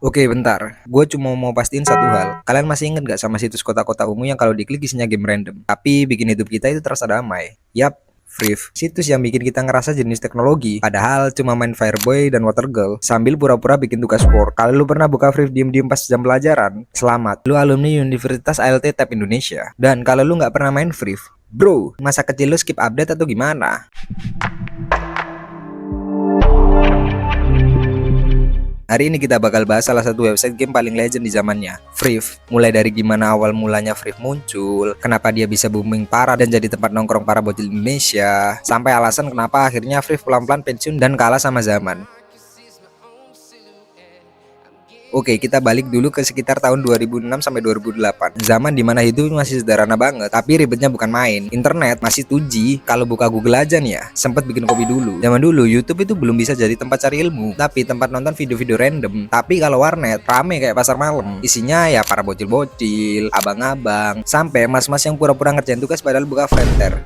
Oke, bentar. Gue cuma mau pastiin satu hal. Kalian masih inget gak sama situs kota-kota ungu yang kalau diklik isinya game random? Tapi bikin hidup kita itu terasa damai. Yap, Free. Situs yang bikin kita ngerasa jenis teknologi. Padahal cuma main Fireboy dan Water Girl sambil pura-pura bikin tugas sport. Kalau lu pernah buka Free diem-diem pas jam pelajaran, selamat. Lu alumni Universitas ALT Tab Indonesia. Dan kalau lu nggak pernah main Free, bro, masa kecil lu skip update atau gimana? Hari ini kita bakal bahas salah satu website game paling legend di zamannya, Free. Mulai dari gimana awal mulanya Free muncul, kenapa dia bisa booming parah dan jadi tempat nongkrong para bocil Indonesia, sampai alasan kenapa akhirnya Free pelan-pelan pensiun dan kalah sama zaman. Oke, kita balik dulu ke sekitar tahun 2006 sampai 2008. Zaman dimana hidup masih sederhana banget, tapi ribetnya bukan main. Internet masih 2G, kalau buka Google aja nih ya, sempet bikin kopi dulu. Zaman dulu YouTube itu belum bisa jadi tempat cari ilmu, tapi tempat nonton video-video random. Tapi kalau warnet, rame kayak pasar malam. Isinya ya para bocil-bocil, abang-abang, sampai mas-mas yang pura-pura ngerjain tugas padahal buka Fenter.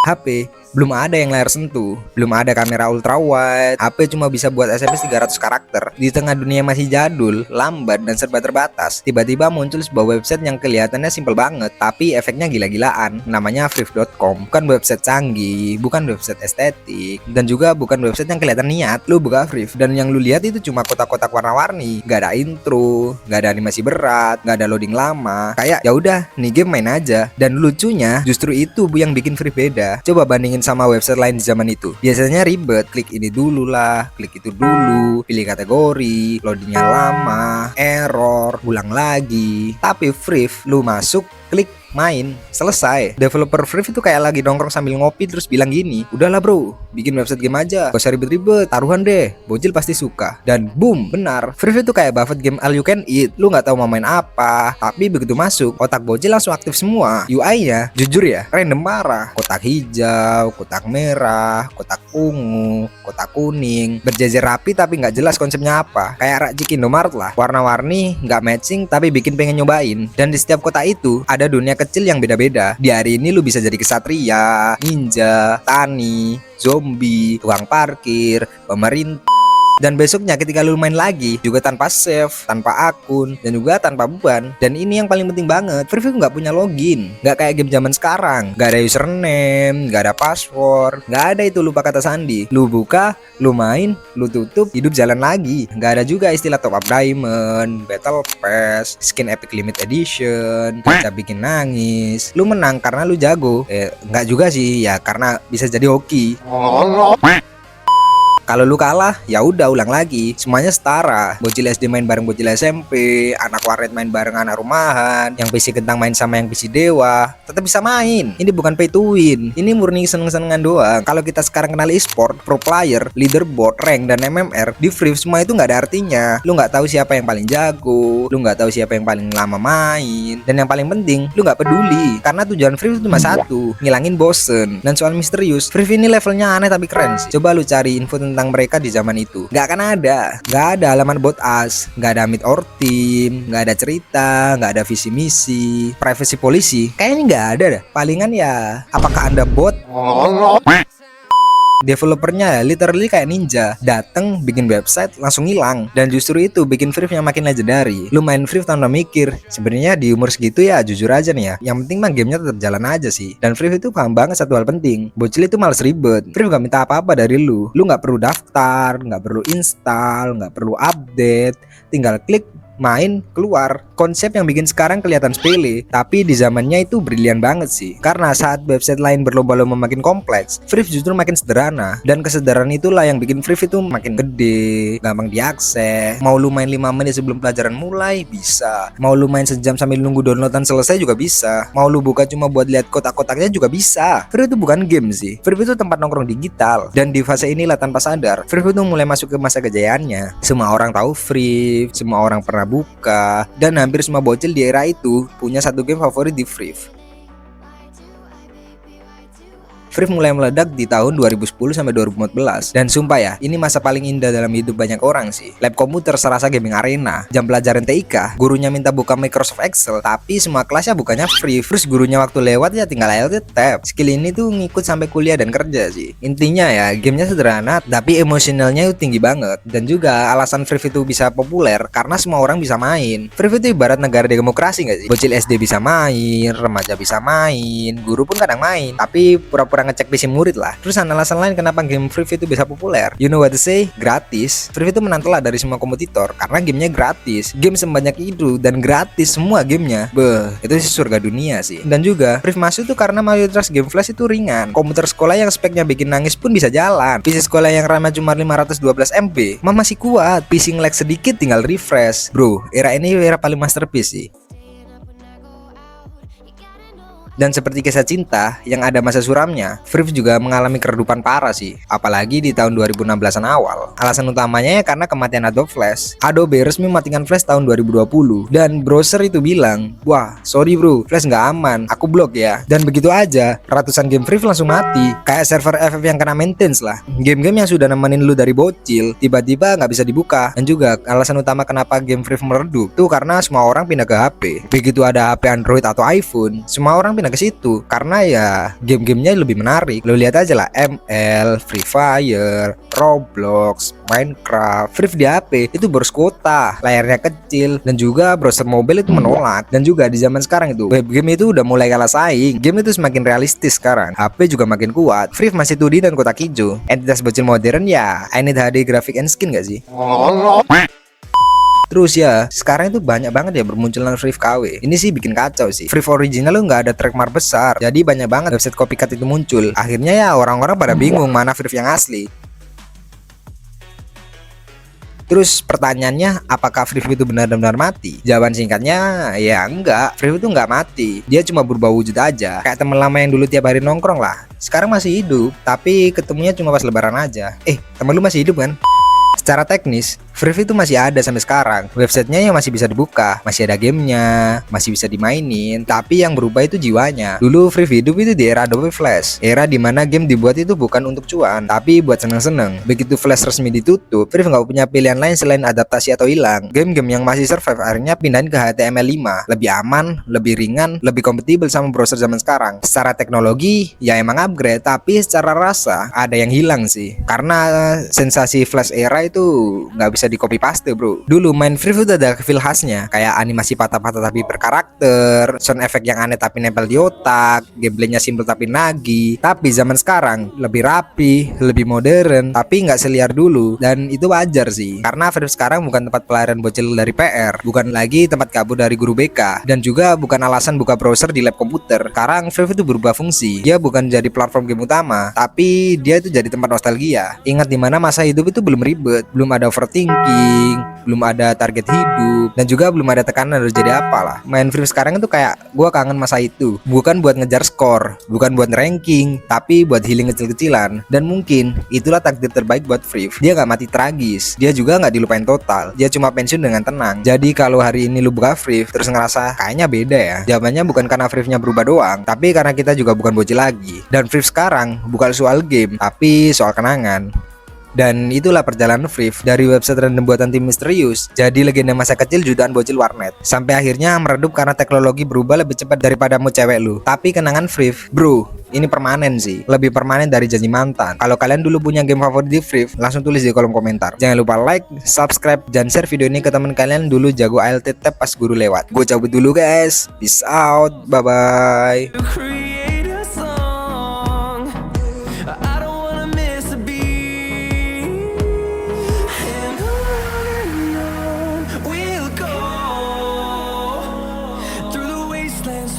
HP belum ada yang layar sentuh, belum ada kamera ultra wide, HP cuma bisa buat SMS 300 karakter. Di tengah dunia masih jadul, lambat dan serba terbatas, tiba-tiba muncul sebuah website yang kelihatannya simpel banget, tapi efeknya gila-gilaan. Namanya Free.com. Bukan website canggih, bukan website estetik, dan juga bukan website yang kelihatan niat. Lu buka Free dan yang lu lihat itu cuma kotak-kotak warna-warni, gak ada intro, gak ada animasi berat, gak ada loading lama. Kayak ya udah, nih game main aja. Dan lucunya justru itu yang bikin Free beda. Coba bandingin sama website lain di zaman itu. Biasanya ribet, klik ini dulu lah, klik itu dulu, pilih kategori, loadingnya lama, error, ulang lagi. Tapi Free, lu masuk, klik, main, selesai. Developer Free itu kayak lagi nongkrong sambil ngopi terus bilang gini, udahlah bro, bikin website game aja, gak usah ribet-ribet, taruhan deh, bocil pasti suka. Dan boom, benar, Free itu kayak Buffett game all you can eat. Lu gak tahu mau main apa, tapi begitu masuk, otak bocil langsung aktif semua. UI-nya, jujur ya, random parah. Kotak hijau, kotak merah, kotak ungu, kotak kuning, berjejer rapi tapi gak jelas konsepnya apa. Kayak racik Indomaret lah, warna-warni, gak matching tapi bikin pengen nyobain. Dan di setiap kota itu ada dunia kecil yang beda-beda. Di hari ini lu bisa jadi kesatria, ninja, tani, zombie, tukang parkir, pemerintah. Dan besoknya ketika lu main lagi juga tanpa save, tanpa akun, dan juga tanpa beban. Dan ini yang paling penting banget, Free nggak punya login, nggak kayak game zaman sekarang, nggak ada username, nggak ada password, nggak ada itu lupa kata sandi. Lu buka, lu main, lu tutup, hidup jalan lagi. Nggak ada juga istilah top up diamond, battle pass, skin epic limit edition, bisa bikin nangis. Lu menang karena lu jago, nggak juga sih ya, karena bisa jadi hoki. Kalau lu kalah, ya udah ulang lagi. Semuanya setara. Bocil SD main bareng bocil SMP, anak warnet main bareng anak rumahan, yang PC kentang main sama yang PC dewa, tetap bisa main. Ini bukan pay to win. Ini murni seneng-senengan doang. Kalau kita sekarang kenal e-sport, pro player, leaderboard, rank dan MMR, di Free semua itu nggak ada artinya. Lu nggak tahu siapa yang paling jago, lu nggak tahu siapa yang paling lama main, dan yang paling penting, lu nggak peduli. Karena tujuan Free cuma satu, ngilangin bosen. Dan soal misterius, Free ini levelnya aneh tapi keren sih. Coba lu cari info tentang mereka di zaman itu, nggak akan ada. Nggak ada halaman bot us, nggak ada meet or team, nggak ada cerita, nggak ada visi misi, privacy policy, kayaknya nggak ada dah. Palingan ya, apakah anda bot? Developernya literally kayak ninja, dateng bikin website langsung hilang. Dan justru itu bikin Free yang makin legendary. Lu main Free tanpa mikir. Sebenarnya di umur segitu ya jujur aja nih ya, yang penting mah gamenya tetap jalan aja sih. Dan Free itu paham banget satu hal penting, bocil itu males ribet. Free gak minta apa-apa dari lu. Lu gak perlu daftar, gak perlu install, gak perlu update, tinggal klik, main, keluar. Konsep yang bikin sekarang kelihatan sepele, tapi di zamannya itu brilian banget sih. Karena saat website lain berlomba-lomba makin kompleks, Free justru makin sederhana. Dan kesederhanaan itulah yang bikin Free itu makin gede, gampang diakses. Mau lu main 5 menit sebelum pelajaran mulai, bisa. Mau lu main sejam sambil nunggu downloadan selesai juga bisa. Mau lu buka cuma buat lihat kotak-kotaknya juga bisa. Free itu bukan game sih. Free itu tempat nongkrong digital. Dan di fase inilah tanpa sadar, Free itu mulai masuk ke masa kejayaannya. Semua orang tahu Free, semua orang pernah buka, dan hampir semua bocil di era itu punya satu game favorit di Free. Free mulai meledak di tahun 2010 sampai 2014. Dan sumpah ya, ini masa paling indah dalam hidup banyak orang sih. Lab komputer serasa gaming arena. Jam pelajaran TIK, gurunya minta buka Microsoft Excel, tapi semua kelasnya bukannya free. Terus gurunya waktu lewat ya tinggal alt tab. Skill ini tuh ngikut sampai kuliah dan kerja sih. Intinya ya, gamenya sederhana, tapi emosionalnya itu tinggi banget. Dan juga alasan Free itu bisa populer karena semua orang bisa main. Free itu ibarat negara demokrasi nggak sih? Bocil SD bisa main, remaja bisa main, guru pun kadang main, tapi pura-pura ngecek PC murid lah. Terus alasan lain kenapa game Free itu bisa populer? You know what to say? Gratis. Free itu menang telak dari semua kompetitor karena gamenya gratis. Game sebanyak itu dan gratis semua gamenya. Beuh, itu sih surga dunia sih. Dan juga Free masuk tuh karena mayoritas game flash itu ringan. Komputer sekolah yang speknya bikin nangis pun bisa jalan. PC sekolah yang RAM cuma 512 MB masih kuat. PC nge-lag sedikit tinggal refresh. Bro, era ini era paling masterpiece sih. Dan seperti kisah cinta yang ada masa suramnya, Free juga mengalami keredupan parah sih, apalagi di tahun 2016an awal. Alasan utamanya ya karena kematian Adobe Flash. Adobe resmi matikan Flash tahun 2020 dan browser itu bilang, wah sorry bro, Flash nggak aman, aku blok ya. Dan begitu aja, ratusan game Free langsung mati, kayak server FF yang kena maintenance lah. Game-game yang sudah nemenin lu dari bocil, tiba-tiba nggak bisa dibuka. Dan juga alasan utama kenapa game Free meredup tuh karena semua orang pindah ke HP. Begitu ada HP Android atau iPhone, semua orang pindah ke situ karena ya game-gamenya lebih menarik. Lo lihat aja lah, ML, Free Fire, Roblox, Minecraft. Free di HP itu boros kuota, layarnya kecil, dan juga browser mobile itu menolak. Dan juga di zaman sekarang itu web game itu udah mulai kalah saing. Game itu semakin realistis sekarang, HP juga makin kuat. Free masih 2D dan kotak hijau. Entitas bocil modern ya I need HD graphic and skin gak sih? Terus ya, sekarang itu banyak banget ya bermunculan Free KW. Ini sih bikin kacau sih. Free original lo nggak ada trademark besar, jadi banyak banget website copycat itu muncul. Akhirnya ya orang-orang pada bingung mana Free yang asli. Terus pertanyaannya, apakah Free itu benar-benar mati? Jawaban singkatnya, ya enggak. Free itu nggak mati. Dia cuma berubah wujud aja. Kayak temen lama yang dulu tiap hari nongkrong lah. Sekarang masih hidup, tapi ketemunya cuma pas lebaran aja. Temen lu masih hidup kan? Secara teknis, Free itu masih ada sampai sekarang. Websitenya yang masih bisa dibuka, masih ada gamenya, masih bisa dimainin. Tapi yang berubah itu jiwanya. Dulu Free hidup itu di era Adobe Flash, era dimana game dibuat itu bukan untuk cuan, tapi buat seneng-seneng. Begitu Flash resmi ditutup, Free nggak punya pilihan lain selain adaptasi atau hilang. Game-game yang masih survive akhirnya pindahin ke HTML5, lebih aman, lebih ringan, lebih kompatibel sama browser zaman sekarang. Secara teknologi, ya emang upgrade, tapi secara rasa ada yang hilang sih. Karena sensasi Flash era itu nggak bisa di copy paste bro. Dulu main Free udah ada feel khasnya, kayak animasi patah-patah tapi berkarakter, sound effect yang aneh tapi nempel di otak, gameplaynya simple tapi nagih. Tapi zaman sekarang lebih rapi, lebih modern, tapi nggak seliar dulu. Dan itu wajar sih, karena Free sekarang bukan tempat pelarian bocil dari PR, bukan lagi tempat kabur dari guru BK, dan juga bukan alasan buka browser di lab komputer. Sekarang Free itu berubah fungsi. Dia bukan jadi platform game utama, tapi dia itu jadi tempat nostalgia. Ingat dimana masa hidup itu belum ribet, belum ada overthinking, belum ada target hidup, dan juga belum ada tekanan harus jadi apalah. Main Free sekarang itu kayak gua kangen masa itu, bukan buat ngejar skor, bukan buat ranking, tapi buat healing kecil-kecilan. Dan mungkin itulah takdir terbaik buat Free. Dia gak mati tragis, dia juga gak dilupain total, dia cuma pensiun dengan tenang. Jadi kalau hari ini lu buka Free terus ngerasa kayaknya beda ya, jawabannya bukan karena Free-nya berubah doang, tapi karena kita juga bukan bocil lagi. Dan Free sekarang bukan soal game, tapi soal kenangan. Dan itulah perjalanan Free dari website random buatan tim misterius jadi legenda masa kecil jutaan bocil warnet, sampai akhirnya meredup karena teknologi berubah lebih cepat daripada mau cewek lu. Tapi kenangan Free, bro, ini permanen sih, lebih permanen dari janji mantan. Kalau kalian dulu punya game favorit di Free, langsung tulis di kolom komentar. Jangan lupa like, subscribe, dan share video ini ke teman kalian dulu jago ALT tab pas guru lewat. Gue cabut dulu guys, peace out, bye bye.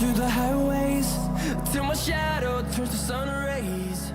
Through the highways till my shadow turns to sun rays.